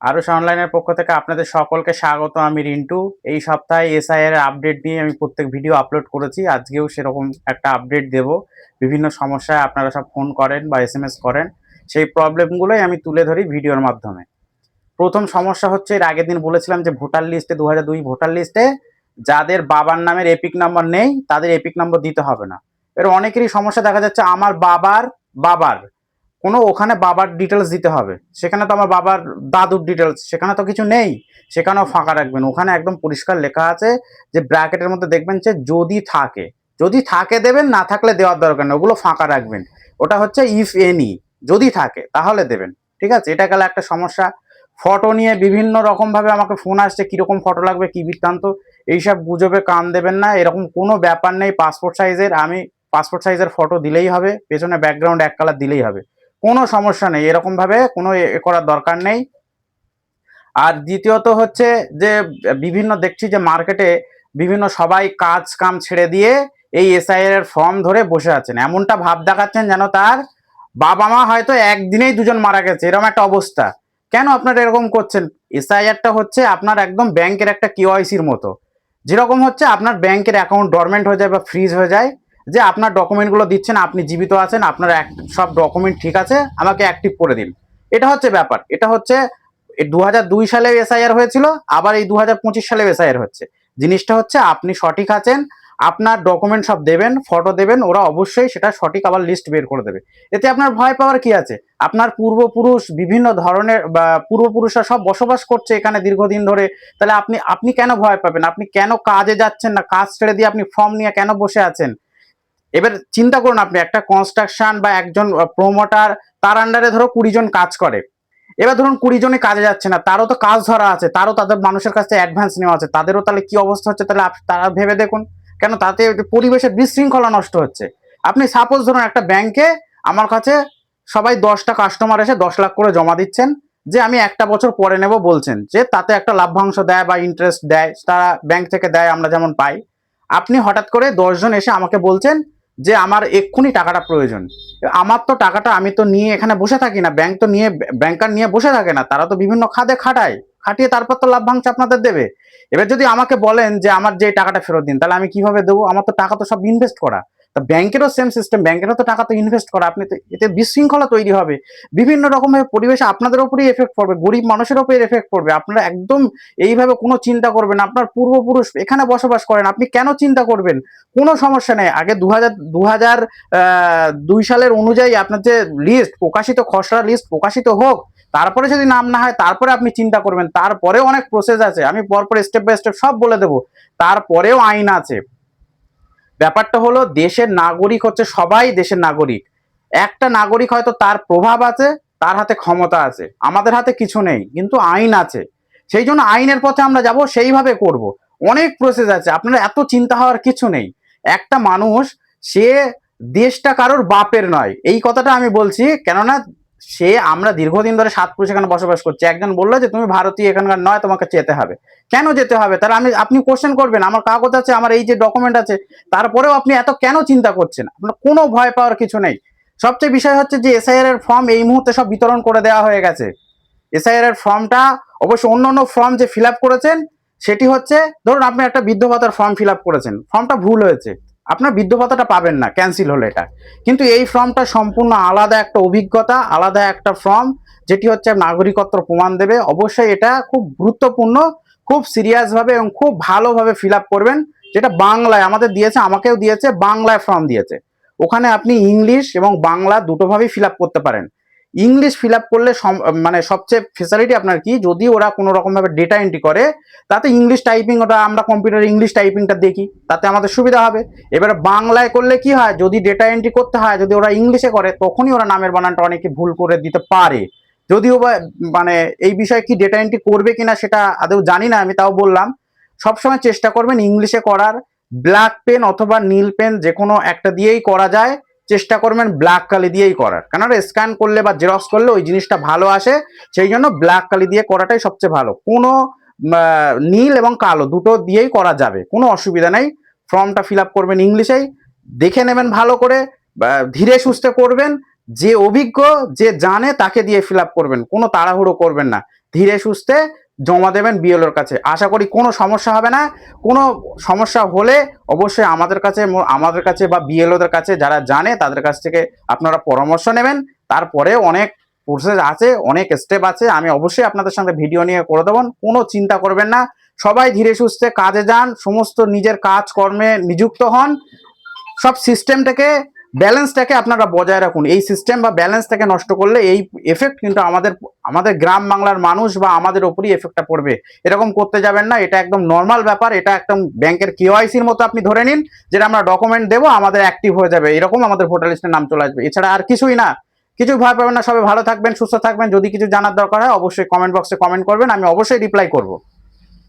আরুষ অনলাইনের পক্ষ থেকে আপনাদের সকলকে স্বাগত। আমি রিন্টু। এই সপ্তাহে এসআইআর এর আপডেট নিয়ে আমি প্রত্যেক ভিডিও আপলোড করেছি। আজকেও সেরকম একটা আপডেট দেব। বিভিন্ন সমস্যায় আপনারা সব ফোন করেন বা এসএমএস করেন, সেই প্রবলেমগুলোই আমি তুলে ধরি ভিডিওর মাধ্যমে। প্রথম সমস্যা হচ্ছে, এর আগের দিন বলেছিলাম যে ভোটার লিস্টে 2002 ভোটার লিস্টে যাদের বাবার নামের এপিক নাম্বার নেই তাদের এপিক নম্বর দিতে হবে না। এর অনেকেরই সমস্যা দেখা যাচ্ছে, আমার বাবার বাবার কোনো ওখানে বাবার ডিটেলস দিতে হবে, সেখানে তো আমার বাবার দাদুর ডিটেলস সেখানে তো কিছু নেই, সেখানেও ফাঁকা রাখবেন। ওখানে একদম পরিষ্কার লেখা আছে যে ব্র্যাকেটের মধ্যে দেখবেন যে যদি থাকে, যদি থাকে দেবেন, না থাকলে দেওয়ার দরকার নেই, ওগুলো ফাঁকা রাখবেন। ওটা হচ্ছে ইফ এনি, যদি থাকে তাহলে দেবেন। ঠিক আছে, এটা গেল একটা সমস্যা। ফটো নিয়ে বিভিন্ন রকম ভাবে আমাকে ফোন আসছে, কিরকম ফটো লাগবে, কি বৃত্তান্ত, এইসব গুজবে কান দেবেন না। এরকম কোনো ব্যাপার নেই। পাসপোর্ট সাইজের, আমি পাসপোর্ট সাইজের ফটো দিলেই হবে, পেছনে ব্যাকগ্রাউন্ড এক কালার দিলেই হবে, কোনো সমস্যা নেই। এরকম ভাবে কোনো করার দরকার নেই। আর দ্বিতীয়ত হচ্ছে যে বিভিন্ন দেখছি যে মার্কেটে বিভিন্ন সবাই কাজ কাম ছেড়ে দিয়ে এই এসআইআর এর ফর্ম ধরে বসে আছেন, এমনটা ভাব দেখাচ্ছেন যেন তার বাবা মা হয়তো একদিনেই দুজন মারা গেছে, এরকম একটা অবস্থা। কেন আপনারা এরকম করছেন? এসআইআরটা হচ্ছে আপনার একদম ব্যাংকের একটা কেওয়াইসির মতো। যেরকম হচ্ছে আপনার ব্যাংকের অ্যাকাউন্ট ডরমেন্ট হয়ে যায় বা ফ্রিজ হয়ে যায়, যে আপনার ডকুমেন্টগুলো দিচ্ছেন, আপনি জীবিত আছেন, আপনার সব ডকুমেন্ট ঠিক আছে, আমাকে অ্যাক্টিভ করে দিন। এটা হচ্ছে ব্যাপার। এটা হচ্ছে 2002 সালে এসআইআর হয়েছিল, আবার এই 2025 সালে এসআইআর হচ্ছে। জিনিসটা হচ্ছে আপনি সঠিক আছেন, আপনার ডকুমেন্ট সব দেবেন, ফটো দেবেন, ওরা অবশ্যই সেটা সঠিক আবার লিস্ট বের করে দেবে। এতে আপনার ভয় পাওয়ার কি আছে? আপনার পূর্বপুরুষ বিভিন্ন ধরনের বা পূর্বপুরুষরা সব বসবাস করছে এখানে দীর্ঘদিন ধরে, তাহলে আপনি আপনি কেন ভয় পাবেন? আপনি কেন কাজে যাচ্ছেন না? কাজ ছেড়ে দিয়ে আপনি ফর্ম নিয়ে কেন বসে আছেন? এবার চিন্তা করুন, আপনি একটা কনস্ট্রাকশন বা একজন প্রমোটার, তার আন্ডারে ধরো 20 জন কাজ করে। এবার ধরুন 20 জনই কাজে যাচ্ছে না, তারও তো কাজ ধরা আছে, তারও তাদের মানুষের কাছে অ্যাডভান্স নেওয়া আছে, তাদেরও তাহলে কি অবস্থা হচ্ছে? তাহলে তারা ভেবে দেখুন, কেন তাতে পরিবেশের বিশৃঙ্খলা নষ্ট হচ্ছে। আপনি সাপোজ ধরুন একটা ব্যাংকে আমার কাছে সবাই 10টা কাস্টমার এসে 10 লাখ করে জমা দিচ্ছেন, যে আমি একটা বছর পরে নেব বলছেন, যে তাতে একটা লাভ্যাংশ দেয় বা ইন্টারেস্ট দেয়, তারা ব্যাংক থেকে দেয়, আমরা যেমন পাই। আপনি হঠাৎ করে 10 জন এসে আমাকে বলছেন যে আমার এক্ষুনি টাকাটা প্রয়োজন। আমার তো টাকাটা আমি তো নিয়ে এখানে বসে থাকি না, ব্যাংক তো নিয়ে, ব্যাংকার নিয়ে বসে থাকে না, তারা তো বিভিন্ন খাতে খাটায়, খাটিয়ে তারপর তো লাভ্যাংশ আপনাদের দেবে। এবার যদি আমাকে বলেন যে আমার যে টাকাটা ফেরত দিন, তাহলে আমি কিভাবে দেবো? আমার তো টাকা তো সব ইনভেস্ট করা। তা ব্যাংকেরও সেম সিস্টেম, ব্যাংকেরও তো টাকা তো ইনভেস্ট করা। আপনি তো, এতে বিশৃঙ্খলা তৈরি হবে, বিভিন্ন রকমের পরিবেশে আপনাদের উপরেই এফেক্ট পড়বে, গরিব মানুষের উপরে এফেক্ট পড়বে। আপনারা একদম এইভাবে কোনো চিন্তা করবেন, আপনার পূর্বপুরুষ এখানে বসবাস করেন, আপনি কেন চিন্তা করবেন? কোনো সমস্যা নেই। আগে 2002 সালের অনুযায়ী আপনার যে লিস্ট প্রকাশিত, খসড়া লিস্ট প্রকাশিত হোক, তারপরে যদি নাম না হয় তারপরে আপনি চিন্তা করবেন। তারপরেও অনেক প্রসেস আছে, আমি পরপর স্টেপ বাই স্টেপ সব বলে দেবো। তারপরেও আইন আছে। ব্যাপারটা হলো, দেশের নাগরিক হচ্ছে সবাই দেশের নাগরিক। একটা নাগরিক হয়তো তার প্রভাব আছে, তার হাতে ক্ষমতা আছে, আমাদের হাতে কিছু নেই, কিন্তু আইন আছে। সেই জন্য আইনের পথে আমরা যাব, সেইভাবে করব। অনেক প্রসেস আছে, আপনারা এত চিন্তা হওয়ার কিছু নেই। একটা মানুষ, সে দেশটা কারোর বাপের নয়, এই কথাটা আমি বলছি, কেননা সে, আমরা দীর্ঘদিন ধরে 7 পুরুষ এখানে বসবাস করছি। একজন বললো যে তুমি ভারতীয় এখানকার নয়, তোমাকে যেতে হবে। কেন যেতে হবে? তাহলে আপনি কোশ্চেন করবেন, আমার কাগজ আছে, আমার এই যে ডকুমেন্ট আছে, তারপরেও আপনি এত কেন চিন্তা করছেন? আপনার কোনো ভয় পাওয়ার কিছু নেই। সবচেয়ে বিষয় হচ্ছে যে এসআইআর এর ফর্ম এই মুহূর্তে সব বিতরণ করে দেওয়া হয়ে গেছে। এসআইআর এর ফর্মটা অবশ্য অন্য অন্য ফর্ম যে ফিল আপ করেছেন, সেটি হচ্ছে, ধরুন আপনি একটা বৃদ্ধ ভাতার ফর্ম ফিল আপ করেছেন, ফর্মটা ভুল হয়েছে, আপনার বৃদ্ধ ভাতাটা পাবেন না, ক্যান্সেল হলো এটা। কিন্তু এই ফর্মটা সম্পূর্ণ আলাদা একটা অভিজ্ঞতা, আলাদা একটা ফর্ম, যেটি হচ্ছে নাগরিকত্ব প্রমাণ দেবে। অবশ্যই এটা খুব গুরুত্বপূর্ণ, খুব সিরিয়াস ভাবে এবং খুব ভালোভাবে ফিল আপ করবেন। যেটা বাংলায় আমাদের দিয়েছে, আমাকেও দিয়েছে, বাংলায় ফর্ম দিয়েছে। ওখানে আপনি ইংলিশ এবং বাংলা দুটোভাবেই ফিল আপ করতে পারেন। ইংলিশ ফিল আপ করলে মানে সবচেয়ে ফেসিলিটি আপনার কি, যদি ওরা কোনো রকম ভাবে ডেটা এন্ট্রি করে, তাতে ইংলিশ টাইপিং, ওটা আমরা কম্পিউটারে ইংলিশ টাইপিংটা দেখি, তাতে আমাদের সুবিধা হবে। এবারে বাংলায় করলে কি হয়, যদি ডেটা এন্ট্রি করতে হয়, যদি ওরা ইংলিশে করে, তখনই ওরা নামের বানানটা অনেকে ভুল করে দিতে পারে। যদিও বা মানে এই বিষয়ে কি ডেটা এন্ট্রি করবে কিনা সেটা আদৌ জানি না, আমি তাও বললাম সবসময় চেষ্টা করবেন ইংলিশে করার। ব্ল্যাক পেন অথবা নীল পেন যে কোনো একটা দিয়েই করা যায়, চেষ্টা করবেন ব্ল্যাক কালি দিয়েই করার, কেননা স্ক্যান করলে বা জেরক্স করলে ওই জিনিসটা ভালো আসে। সেই জন্য ব্ল্যাক কালি দিয়ে করাটাই সবচেয়ে ভালো। কোনো নীল এবং কালো দুটো দিয়েই করা যাবে, কোনো অসুবিধা নেই। ফর্মটা ফিল আপ করবেন ইংলিশেই, দেখে নেবেন ভালো করে, ধীরে সুস্থে করবেন। যে অভিজ্ঞ, যে জানে, তাকে দিয়ে ফিল আপ করবেন, কোনো তাড়াহুড়ো করবেন না। ধীরে সুস্থে জমা দেবেন বিএলওর কাছে। আশা করি কোনো সমস্যা হবে না। কোনো সমস্যা হলে অবশ্যই আমাদের কাছে বা বিএলওদের কাছে যারা জানে তাদের কাছ থেকে আপনারা পরামর্শ নেবেন। তারপরে অনেক প্রসেস আছে, অনেক স্টেপ আছে, আমি অবশ্যই আপনাদের সঙ্গে ভিডিও নিয়ে করে দেবো। কোনো চিন্তা করবেন না, সবাই ধীরে সুস্থে কাজে যান, সমস্ত নিজের কাজকর্মে নিযুক্ত হন। সব সিস্টেমটাকে, ব্যালেন্সটাকে আপনারা বজায় রাখুন। এই সিস্টেম বা ব্যালেন্সটাকে নষ্ট করলে এই এফেক্ট কিন্তু আমাদের গ্রাম বাংলার মানুষ বা আমাদের ওপরই এফেক্টটা পড়বে। এরকম করতে যাবেন না, এটা একদম নর্মাল ব্যাপার। এটা একদম ব্যাংকের কেওয়াইসির মতো আপনি ধরে নিন, যেটা আমরা ডকুমেন্ট দেবো আমাদের অ্যাক্টিভ হয়ে যাবে, এরকম আমাদের ভোটার লিস্টের নাম চলে আসবে। এছাড়া আর কিছুই না, কিছু ভয় পাবেন না। সবাই ভালো থাকবেন, সুস্থ থাকবেন। যদি কিছু জানার দরকার হয় অবশ্যই কমেন্ট বক্সে কমেন্ট করবেন, আমি অবশ্যই রিপ্লাই করবো।